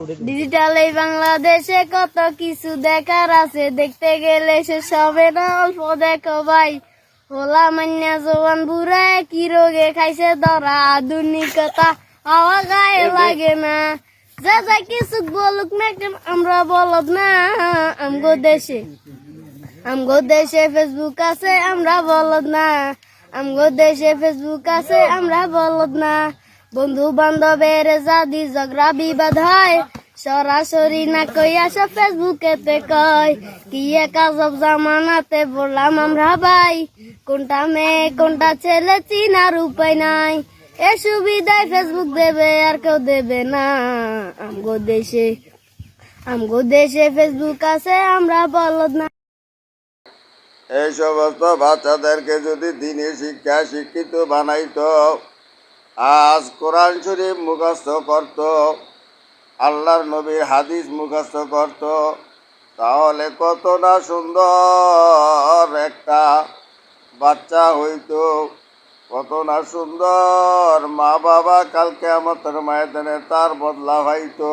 Digital এই বাংলাদেশে কত কিছু দেখার আছে, দেখতে গেলে শেষ হবে না, অল্প দেখো ভাই। হোলা মান্যা জোয়ান বুড়া কি রোগে খাইছে ধরা, আধুনিকতা হাওয়া গায়ে লাগে না। যা যা কিছু বলুক না কেন আমরা বলদ না। আমগো দেশে ফেসবুক আছে আমরা বলদ না। আমগো দেশে ফেসবুক আছে আমরা বলদ না। বন্ধু বান্ধবের যদি ঝগড়া বিবাদ হয়, সরাসরি না কইয়া সব ফেসবুকেতে কয়। কি এক আজব জামানাতে বললাম আমরা ভাই, কোনটা মেয়ে কোনটা ছেলে চিনার উপায় নাই। এ সুবিধায় ফেসবুক দেবে আর কেউ দেবে না। আমগো দেশে ফেসবুক আছে আমরা বলদ না। এই সমস্ত বাচ্চাদেরকে যদি দিনের শিক্ষা শিক্ষিত বানাইতো, আজ কোরআন শরীফ মুখস্থ করত, আল্লাহর নবীর হাদিস মুখস্থ করত, তাহলে কত না সুন্দর একটা বাচ্চা হইতো, কত না সুন্দর মা বাবা কালকে আমাদের ময়দানে তার বদলা হইতো।